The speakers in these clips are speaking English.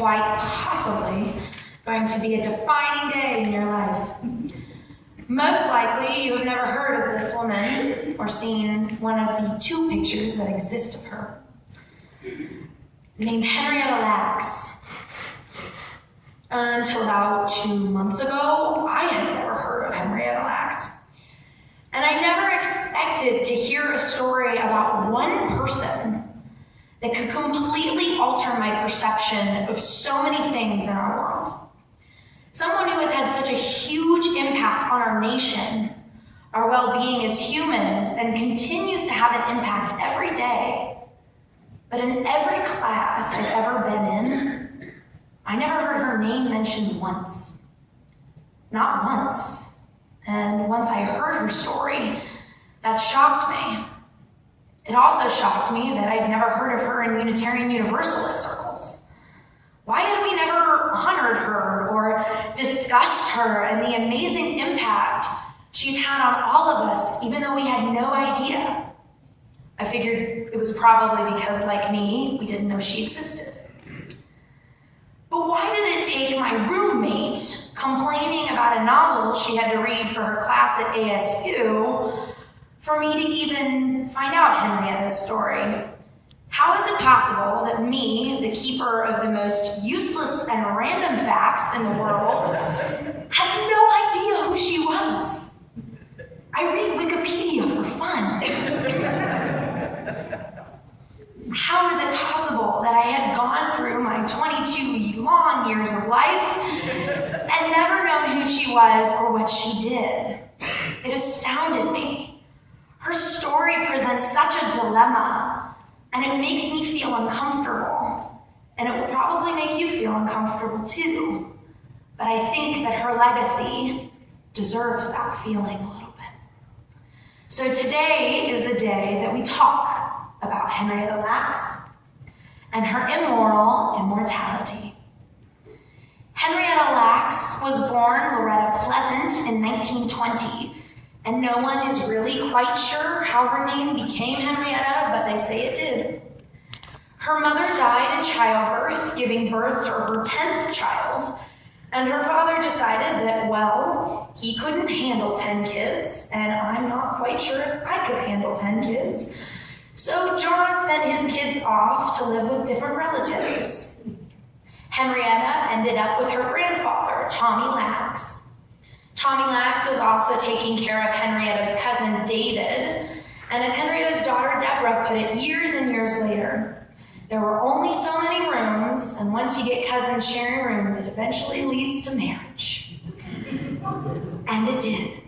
quite possibly going to be a defining day in your life. Most likely, you have never heard of this woman or seen one of the 2 pictures that exist of her. Named Henrietta Lacks. Until about 2 months ago, I had never heard of Henrietta Lacks. And I never expected to hear a story about one person that could completely alter my perception of so many things in our world. Someone who has had such a huge impact on our nation, our well-being as humans, and continues to have an impact every day. But in every class I've ever been in, I never heard her name mentioned once. Not once. And once I heard her story, that shocked me. It also shocked me that I'd never heard of her in Unitarian Universalist circles. Why had we never honored her or discussed her and the amazing impact she's had on all of us, even though we had no idea? I figured it was probably because, like me, we didn't know she existed. But why did it take my roommate complaining about a novel she had to read for her class at ASU for me to even find out Henrietta's story? How is it possible that me, the keeper of the most useless and random facts in the world, had no idea who she was? I read Wikipedia for fun. How is it possible that I had gone through my 22 long years of life and never known who she was or what she did? It astounded me. Her story presents such a dilemma, and it makes me feel uncomfortable. And it will probably make you feel uncomfortable too. But I think that her legacy deserves that feeling a little bit. So today is the day that we talk about Henrietta Lacks and her immoral immortality. Henrietta Lacks was born Loretta Pleasant in 1920, and no one is really quite sure how her name became Henrietta, but they say it did. Her mother died in childbirth, giving birth to her 10th child, and her father decided that, well, he couldn't handle 10 kids, and I'm not quite sure if I could handle 10 kids. So John sent his kids off to live with different relatives. Henrietta ended up with her grandfather, Tommy Lacks. Tommy Lacks was also taking care of Henrietta's cousin, David, and as Henrietta's daughter, Deborah, put it years and years later, there were only so many rooms, and once you get cousins sharing rooms, it eventually leads to marriage. And it did.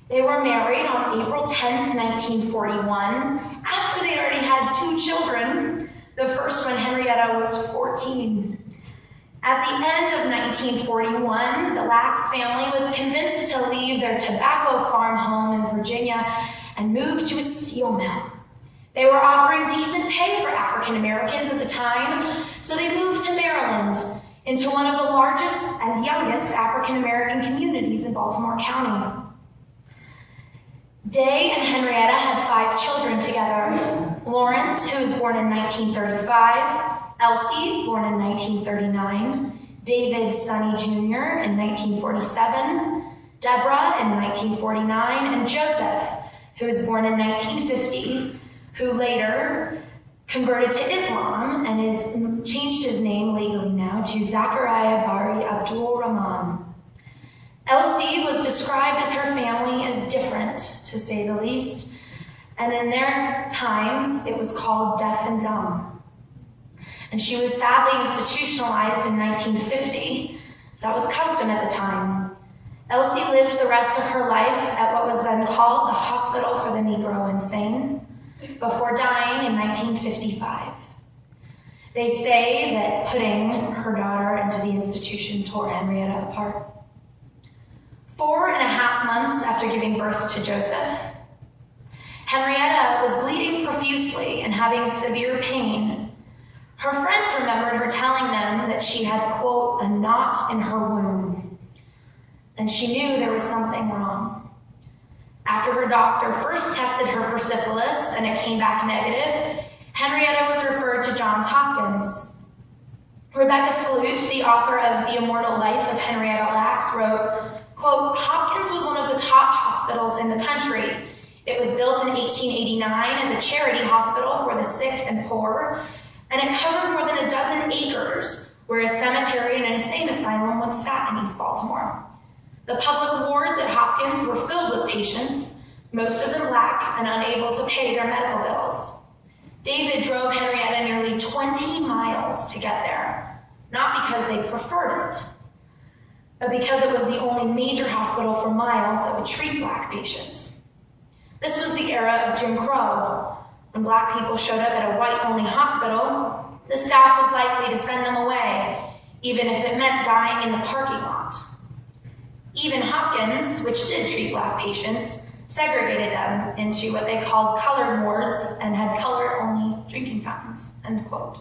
They were married on April 10th, 1941, after they'd already had 2 children, the first when Henrietta was 14. At the end of 1941, the Lacks family was convinced to leave their tobacco farm home in Virginia and move to a steel mill. They were offering decent pay for African Americans at the time, so they moved to Maryland, into one of the largest and youngest African American communities in Baltimore County. Day and Henrietta had 5 children together. Lawrence, who was born in 1935, Elsie, born in 1939, David Sonny Jr. in 1947, Deborah in 1949, and Joseph, who was born in 1950, who later converted to Islam and changed his name legally now to Zachariah Bari Abdul Rahman. Elsie was described as her family as different, to say the least, and in their times it was called deaf and dumb. And she was sadly institutionalized in 1950. That was custom at the time. Elsie lived the rest of her life at what was then called the Hospital for the Negro Insane, before dying in 1955. They say that putting her daughter into the institution tore Henrietta apart. 4.5 months after giving birth to Joseph, Henrietta was bleeding profusely and having severe pain. Her friends remembered her telling them that she had, quote, a knot in her womb, and she knew there was something wrong. After her doctor first tested her for syphilis and it came back negative, Henrietta was referred to Johns Hopkins. Rebecca Skloot, the author of The Immortal Life of Henrietta Lacks, wrote, quote, Hopkins was one of the top hospitals in the country. It was built in 1889 as a charity hospital for the sick and poor, and it covered more than a dozen acres, where a cemetery and an insane asylum once sat in East Baltimore. The public wards at Hopkins were filled with patients, most of them black and unable to pay their medical bills. David drove Henrietta nearly 20 miles to get there, not because they preferred it, but because it was the only major hospital for miles that would treat black patients. This was the era of Jim Crow. When black people showed up at a white-only hospital, the staff was likely to send them away, even if it meant dying in the parking lot. Even Hopkins, which did treat black patients, segregated them into what they called colored wards and had color-only drinking fountains, end quote.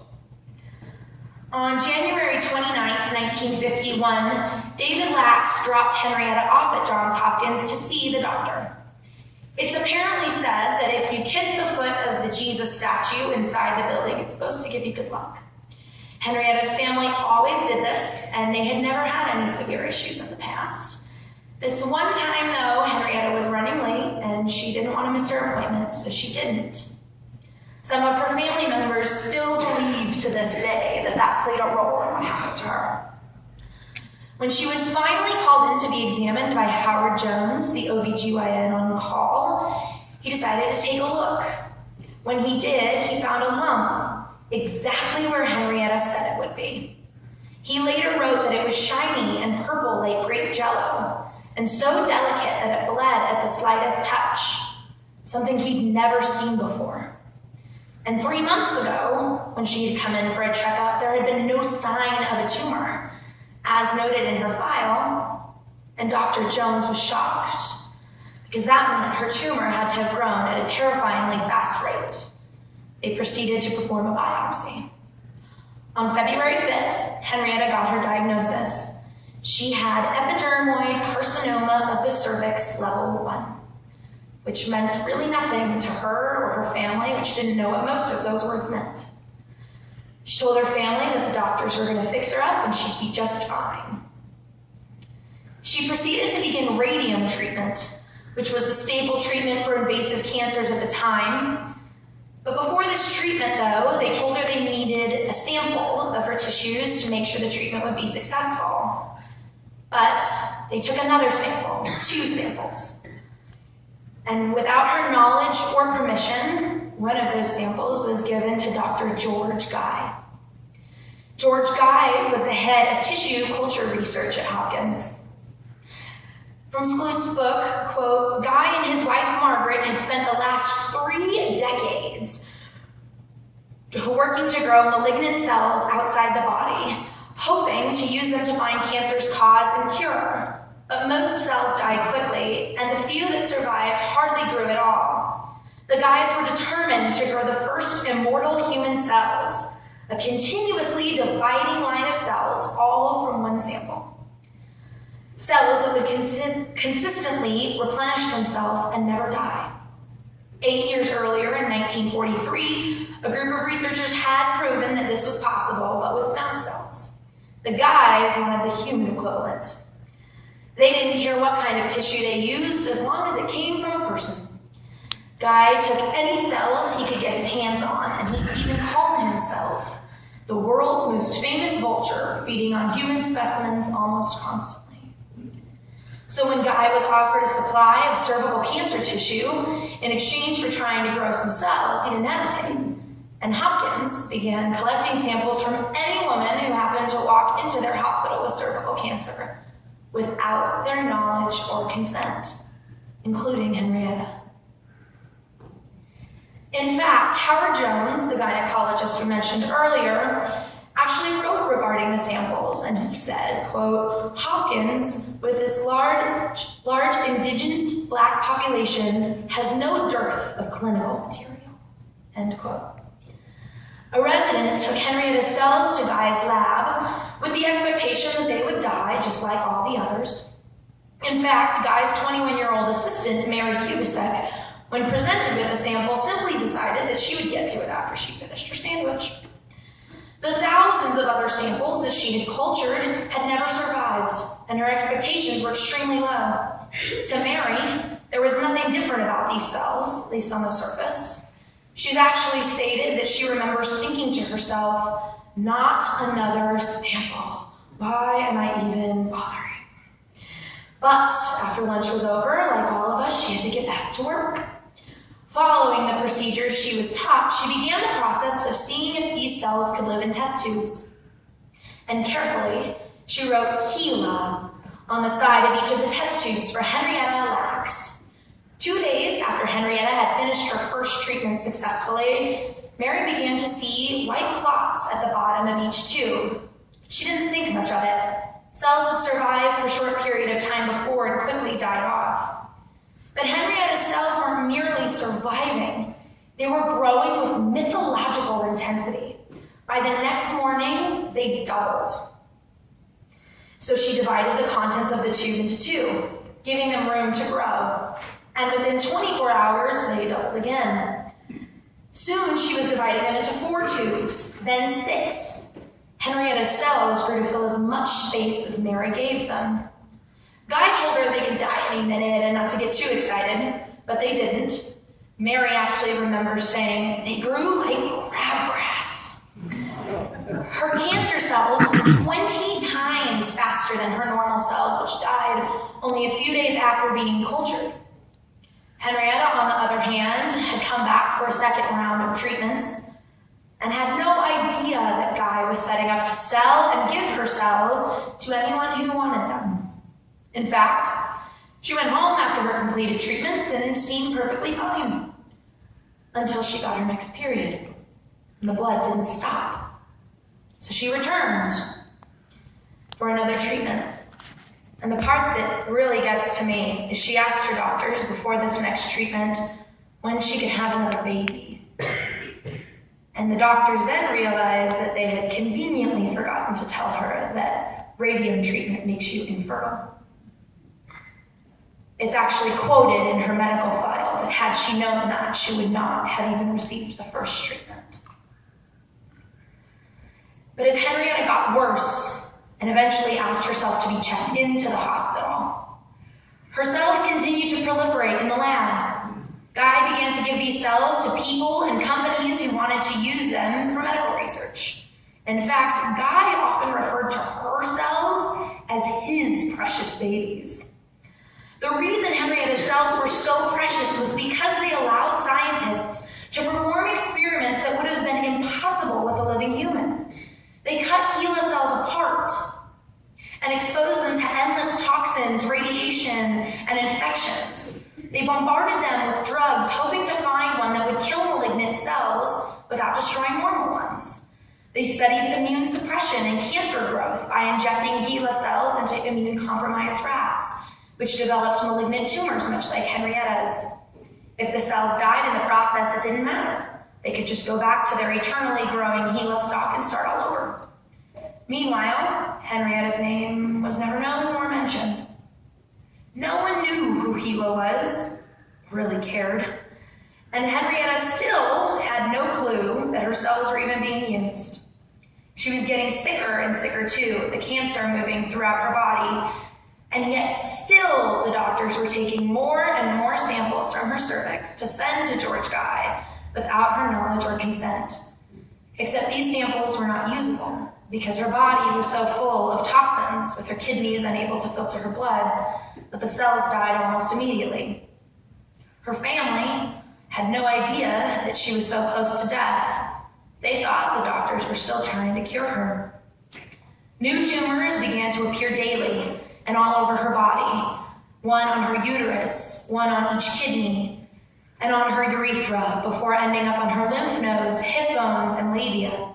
On January 29, 1951, David Lacks dropped Henrietta off at Johns Hopkins to see the doctor. It's apparently said that if you kiss the foot of the Jesus statue inside the building, it's supposed to give you good luck. Henrietta's family always did this, and they had never had any severe issues in the past. This one time, though, Henrietta was running late, and she didn't want to miss her appointment, so she didn't. Some of her family members still believe to this day that that played a role in what happened to her. When she was finally called in to be examined by Howard Jones, the OBGYN on call, he decided to take a look. When he did, he found a lump exactly where Henrietta said it would be. He later wrote that it was shiny and purple like grape jello, and so delicate that it bled at the slightest touch, something he'd never seen before. And 3 months ago, when she had come in for a checkup, there had been no sign of a tumor, as noted in her file, and Dr. Jones was shocked, because that meant her tumor had to have grown at a terrifyingly fast rate. They proceeded to perform a biopsy. On February 5th, Henrietta got her diagnosis. She had epidermoid carcinoma of the cervix level 1, which meant really nothing to her or her family, which didn't know what most of those words meant. She told her family that the doctors were going to fix her up and she'd be just fine. She proceeded to begin radium treatment, which was the staple treatment for invasive cancers at the time. But before this treatment, though, they told her they needed a sample of her tissues to make sure the treatment would be successful. But they took another sample, 2 samples. And without her knowledge or permission, one of those samples was given to Dr. George Guy. George Guy was the head of tissue culture research at Hopkins. From Skloot's book, quote, Guy and his wife Margaret had spent the last 3 decades working to grow malignant cells outside the body, hoping to use them to find cancer's cause and cure. But most cells died quickly, and the few that survived hardly grew at all. The Guys were determined to grow the first immortal human cells, a continuously dividing line of cells, all from one sample. Cells that would consistently replenish themselves and never die. 8 years earlier, in 1943, a group of researchers had proven that this was possible, but with mouse cells. The Guys wanted the human equivalent. They didn't care what kind of tissue they used, as long as it came from a person. Guy took any cells he could get his hands on, and he even called himself the world's most famous vulture, feeding on human specimens almost constantly. So when Guy was offered a supply of cervical cancer tissue in exchange for trying to grow some cells, he didn't hesitate. And Hopkins began collecting samples from any woman who happened to walk into their hospital with cervical cancer without their knowledge or consent, including Henrietta. In fact, Howard Jones, the gynecologist we mentioned earlier, actually wrote regarding the samples, and he said, quote, Hopkins, with its large indigent black population, has no dearth of clinical material, end quote. A resident took Henrietta's cells to Guy's lab with the expectation that they would die just like all the others. In fact, Guy's 21-year-old assistant, Mary Kubisek, when presented with a sample, simply decided that she would get to it after she finished her sandwich. The thousands of other samples that she had cultured had never survived, and her expectations were extremely low. To Mary, there was nothing different about these cells, at least on the surface. She's actually stated that she remembers thinking to herself, "Not another sample. Why am I even bothering?" But after lunch was over, like all of us, she had to get back to work. Following the procedures she was taught, she began the process of seeing if these cells could live in test tubes. And carefully, she wrote "Gila" on the side of each of the test tubes for Henrietta Lacks. 2 days after Henrietta had finished her first treatment successfully, Mary began to see white clots at the bottom of each tube. She didn't think much of it. Cells had survived for a short period of time before and quickly died off. But Henrietta's cells weren't merely surviving. They were growing with mythological intensity. By the next morning, they doubled. So she divided the contents of the tube into two, giving them room to grow. And within 24 hours, they doubled again. Soon, she was dividing them into 4 tubes, then 6. Henrietta's cells grew to fill as much space as Mary gave them. Guy told her they could die any minute and not to get too excited, but they didn't. Mary actually remembers saying, "They grew like crabgrass." Her cancer cells grew 20 times faster than her normal cells, which died only a few days after being cultured. Henrietta, on the other hand, had come back for a second round of treatments and had no idea that Guy was setting up to sell and give her cells to anyone who wanted them. In fact, she went home after her completed treatments and seemed perfectly fine until she got her next period, and the blood didn't stop. So she returned for another treatment. And the part that really gets to me is she asked her doctors before this next treatment when she could have another baby. And the doctors then realized that they had conveniently forgotten to tell her that radium treatment makes you infertile. It's actually quoted in her medical file that had she known that, she would not have even received the first treatment. But as Henrietta got worse and eventually asked herself to be checked into the hospital, her cells continued to proliferate in the lab. Guy began to give these cells to people and companies who wanted to use them for medical research. In fact, Guy often referred to her cells as his precious babies. The reason Henrietta's cells were so precious was because they allowed scientists to perform experiments that would have been impossible with a living human. They cut Gila cells apart and exposed them to endless toxins, radiation, and infections. They bombarded them with drugs, hoping to find one that would kill malignant cells without destroying normal ones. They studied immune suppression and cancer growth by injecting Gila cells into immune-compromised rats, which developed malignant tumors, much like Henrietta's. If the cells died in the process, it didn't matter. They could just go back to their eternally growing Gila stock and start all over. Meanwhile, Henrietta's name was never known or mentioned. No one knew who Gila was, really cared, and Henrietta still had no clue that her cells were even being used. She was getting sicker and sicker too, the cancer moving throughout her body, and yet still the doctors were taking more and more samples from her cervix to send to George Guy without her knowledge or consent. Except these samples were not usable because her body was so full of toxins, with her kidneys unable to filter her blood, that the cells died almost immediately. Her family had no idea that she was so close to death. They thought the doctors were still trying to cure her. New tumors began to appear daily and all over her body, one on her uterus, one on each kidney, and on her urethra, before ending up on her lymph nodes, hip bones, and labia.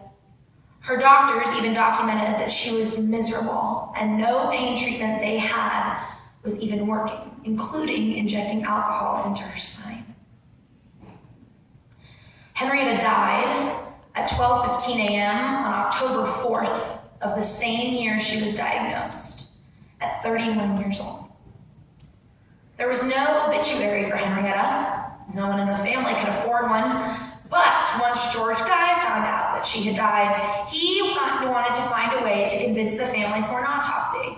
Her doctors even documented that she was miserable, and no pain treatment they had was even working, including injecting alcohol into her spine. Henrietta died at 12:15 a.m. on October 4th of the same year she was diagnosed, at 31 years old. There was no obituary for Henrietta. No one in the family could afford one, But once George Guy found out that she had died, he wanted to find a way to convince the family for an autopsy.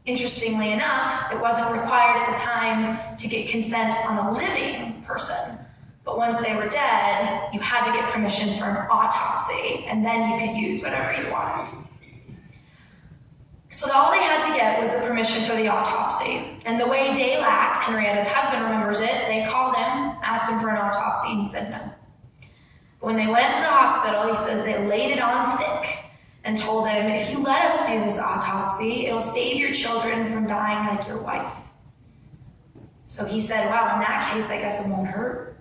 Interestingly enough, it wasn't required at the time to get consent on a living person. But once they were dead, you had to get permission for an autopsy, and then you could use whatever you wanted. So all they had to get was the permission for the autopsy. And the way Daylax, Henrietta's husband, remembers it, they called him, asked him for an autopsy, and he said no. When they went to the hospital, he says they laid it on thick and told him, if you let us do this autopsy, it'll save your children from dying like your wife. So he said, well, in that case, I guess it won't hurt.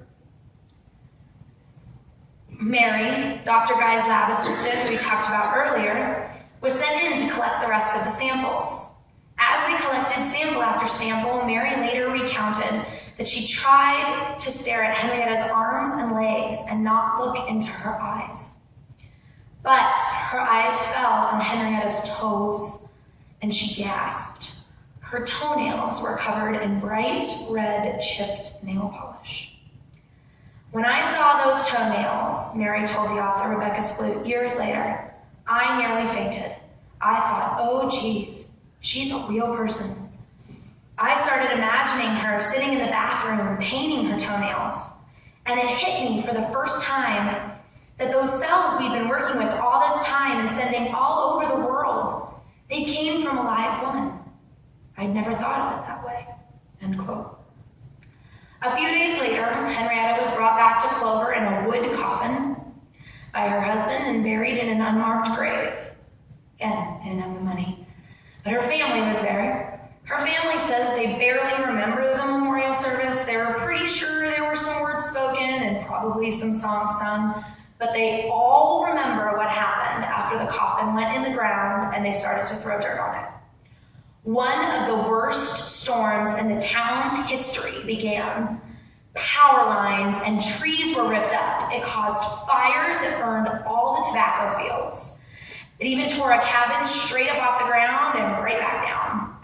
Mary, Dr. Guy's lab assistant, who we talked about earlier, was sent in to collect the rest of the samples. As they collected sample after sample, Mary later recounted that she tried to stare at Henrietta's arms and legs and not look into her eyes. But her eyes fell on Henrietta's toes, and she gasped. Her toenails were covered in bright red chipped nail polish. When I saw those toenails, Mary told the author Rebecca Skloot years later, I nearly fainted. I thought, oh geez, she's a real person. I started imagining her sitting in the bathroom painting her toenails, and it hit me for the first time that those cells we've been working with all this time and sending all over the world, they came from a live woman. I'd never thought of it that way, end quote. A few days later, Henrietta was brought back to Clover in a wood coffin by her husband and buried in an unmarked grave. Again, they didn't have the money, but her family was there. Her family says they barely remember the memorial service. They were pretty sure there were some words spoken and probably some songs sung, but they all remember what happened after the coffin went in the ground and they started to throw dirt on it. One of the worst storms in the town's history began. Power lines and trees were ripped up. It caused fires that burned all the tobacco fields. It even tore a cabin straight up off the ground and right back down.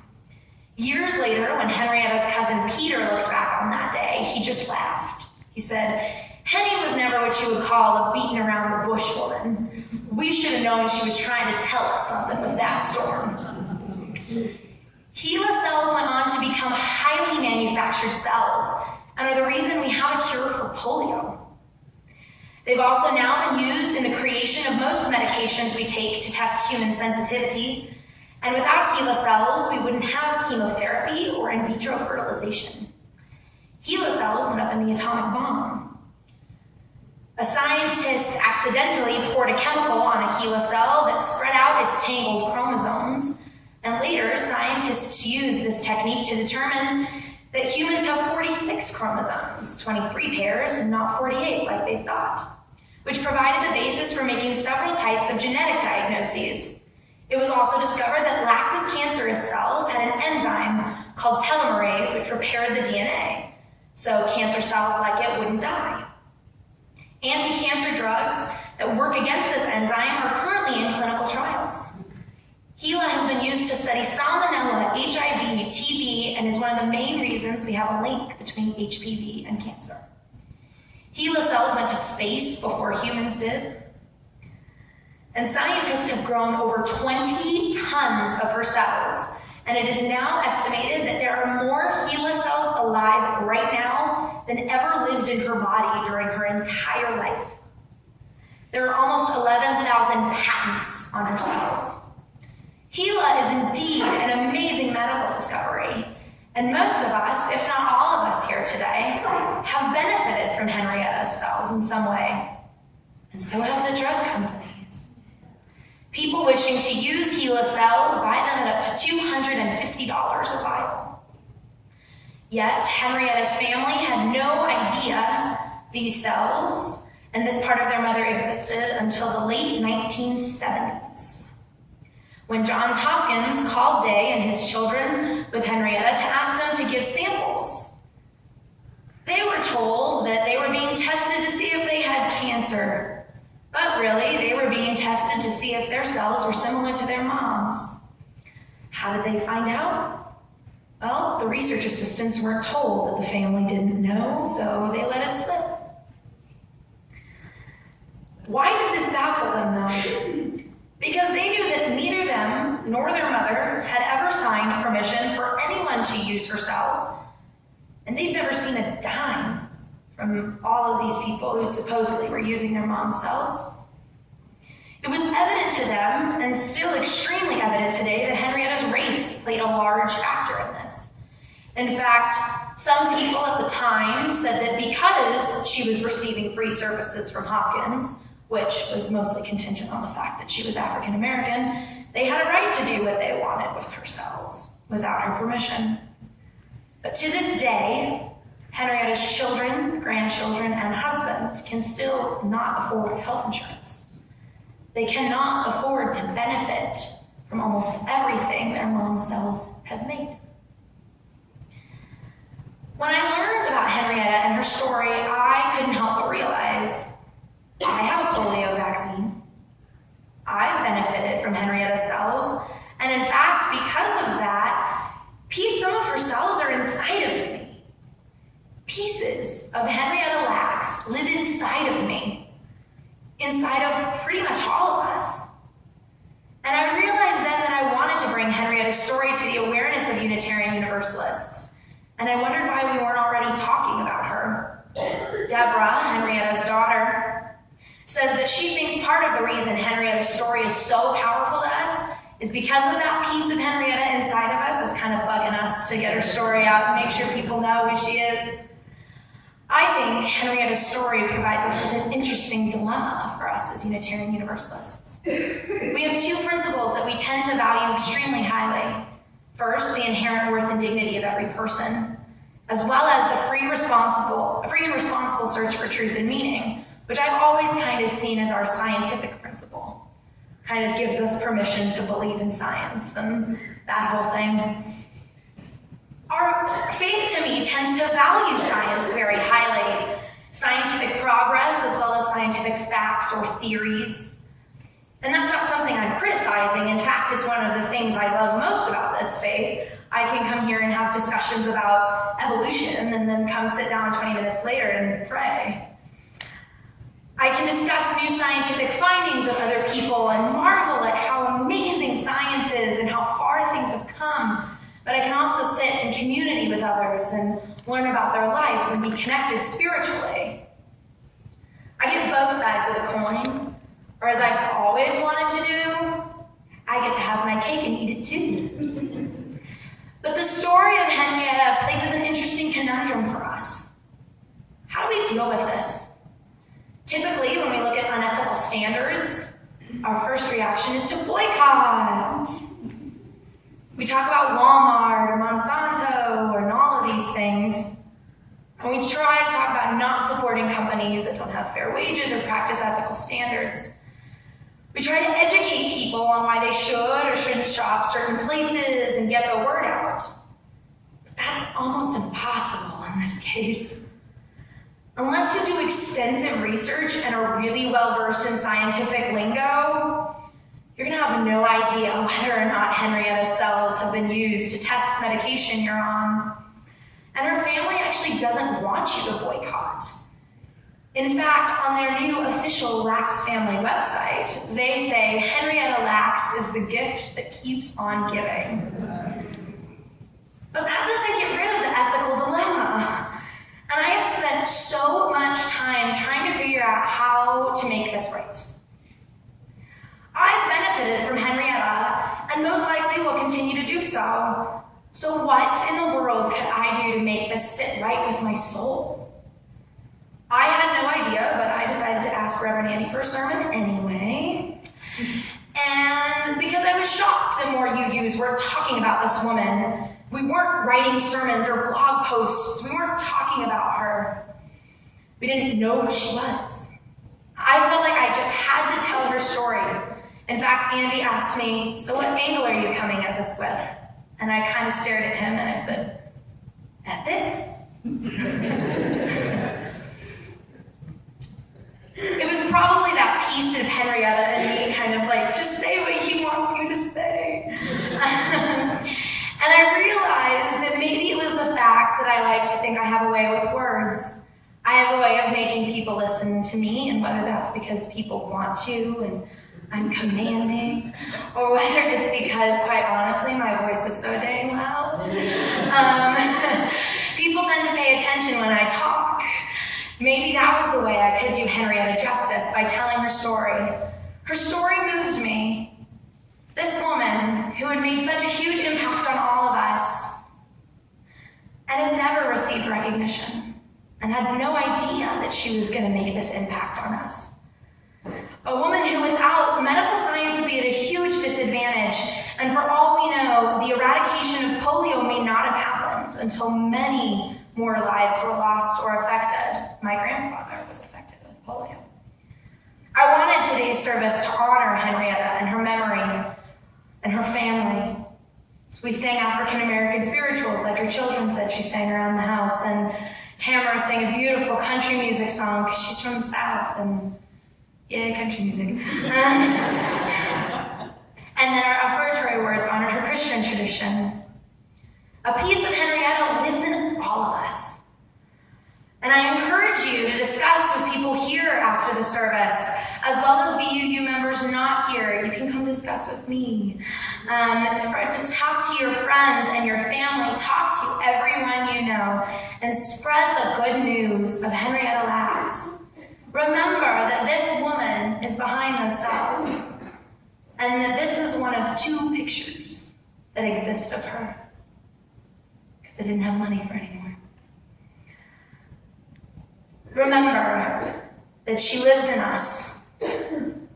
Years later, when Henrietta's cousin Peter looked back on that day, he just laughed. He said, Henny was never what you would call a beaten around the bush woman. We should have known she was trying to tell us something with that storm. HeLa cells went on to become highly manufactured cells and are the reason we have a cure for polio. They've also now been used in the creation of most medications we take to test human sensitivity. And without HeLa cells, we wouldn't have chemotherapy or in vitro fertilization. HeLa cells went up in the atomic bomb. A scientist accidentally poured a chemical on a HeLa cell that spread out its tangled chromosomes. And later, scientists used this technique to determine that humans have 46 chromosomes, 23 pairs, and not 48 like they thought, which provided the basis for making several types of genetic diagnoses. It was also discovered that Lax's cancerous cells had an enzyme called telomerase, which repaired the DNA, so cancer cells like it wouldn't die. Anti-cancer drugs that work against this enzyme are currently in clinical trials. HeLa has been used to study salmonella, HIV, TB, and is one of the main reasons we have a link between HPV and cancer. HeLa cells went to space before humans did. And scientists have grown over 20 tons of her cells. And it is now estimated that there are more HeLa cells alive right now than ever lived in her body during her entire life. There are almost 11,000 patents on her cells. HeLa is indeed an amazing medical discovery, and most of us, if not all of us here today, have benefited from Henrietta's cells in some way, and so have the drug companies. People wishing to use HeLa cells buy them at up to $250 a vial. Yet, Henrietta's family had no idea these cells and this part of their mother existed until the late 1970s. When Johns Hopkins called Day and his children with Henrietta to ask them to give samples. They were told that they were being tested to see if they had cancer, but really they were being tested to see if their cells were similar to their mom's. How did they find out? Well, the research assistants weren't told that the family didn't know, so they let it slip. Why did this baffle them, though? Because they knew that neither them nor their mother had ever signed permission for anyone to use her cells, and they'd never seen a dime from all of these people who supposedly were using their mom's cells. It was evident to them, and still extremely evident today, that Henrietta's race played a large factor in this. In fact, some people at the time said that because she was receiving free services from Hopkins, which was mostly contingent on the fact that she was African American, they had a right to do what they wanted with her cells without her permission. But to this day, Henrietta's children, grandchildren, and husband can still not afford health insurance. They cannot afford to benefit from almost everything their mom's cells have made. When I learned about Henrietta and her story, I couldn't help but realize I have a polio vaccine. I've benefited from Henrietta's cells, and in fact, because of that, some of her cells are inside of me. Pieces of Henrietta Lacks live inside of me, inside of pretty much all of us. And I realized then that I wanted to bring Henrietta's story to the awareness of Unitarian Universalists, and I wondered why we weren't already talking about her. Deborah, Henrietta's daughter, says that she thinks part of the reason Henrietta's story is so powerful to us is because of that piece of Henrietta inside of us is kind of bugging us to get her story out and make sure people know who she is. I think Henrietta's story provides us with an interesting dilemma for us as Unitarian Universalists. We have two principles that we tend to value extremely highly. First, the inherent worth and dignity of every person, as well as the free and responsible search for truth and meaning, which I've always kind of seen as our scientific principle. Kind of gives us permission to believe in science and that whole thing. Our faith, to me, tends to value science very highly. Scientific progress, as well as scientific fact or theories. And that's not something I'm criticizing. In fact, it's one of the things I love most about this faith. I can come here and have discussions about evolution and then come sit down 20 minutes later and pray. I can discuss new scientific findings with other people and marvel at how amazing science is and how far things have come. But I can also sit in community with others and learn about their lives and be connected spiritually. I get both sides of the coin, or as I've always wanted to do, I get to have my cake and eat it too. But the story of Henrietta places an interesting conundrum for us. How do we deal with this? Typically, when we look at unethical standards, our first reaction is to boycott. We talk about Walmart or Monsanto and all of these things. And we try to talk about not supporting companies that don't have fair wages or practice ethical standards. We try to educate people on why they should or shouldn't shop certain places and get the word out. But that's almost impossible in this case. Unless you do extensive research and are really well-versed in scientific lingo, you're going to have no idea whether or not Henrietta's cells have been used to test medication you're on. And her family actually doesn't want you to boycott. In fact, on their new official Lax family website, they say Henrietta Lacks is the gift that keeps on giving. But that doesn't get rid of the ethical dilemma. And I have spent so much time trying to figure out how to make this right. I've benefited from Henrietta, and most likely will continue to do so. So what in the world could I do to make this sit right with my soul? I had no idea, but I decided to ask Reverend Andy for a sermon anyway. And because I was shocked the more UUs were talking about this woman, we weren't writing sermons or blog posts. We weren't talking about her. We didn't know who she was. I felt like I just had to tell her story. In fact, Andy asked me, "So what angle are you coming at this with?" And I kind of stared at him and I said, "Ethics?" It was probably that piece of Henrietta and me kind of like, just say what he wants you to say. And I realized that maybe it was the fact that I like to think I have a way with words. I have a way of making people listen to me, and whether that's because people want to and I'm commanding, or whether it's because, quite honestly, my voice is so dang loud. People tend to pay attention when I talk. Maybe that was the way I could do Henrietta justice, by telling her story. Her story moved me. This woman, who had made such a huge impact on all of us, and had never received recognition, and had no idea that she was going to make this impact on us. A woman who, without medical science, would be at a huge disadvantage, and for all we know, the eradication of polio may not have happened until many more lives were lost or affected. My grandfather was affected with polio. I wanted today's service to honor Henrietta and her memory and her family. So we sang African American spirituals, like her children said she sang around the house, and Tamara sang a beautiful country music song because she's from the South, and yay, country music. And then our offertory words honored her Christian tradition. A piece of Henrietta lives in all of us. And I encourage you to discuss with people here after the service, as well as VUU members not here. You can come discuss with me. To talk to your friends and your family, talk to everyone you know, and spread the good news of Henrietta Lacks. Remember that this woman is behind those cells, and that this is one of 2 pictures that exist of her, because they didn't have money for any more. Remember that she lives in us.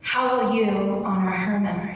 How will you honor her memory?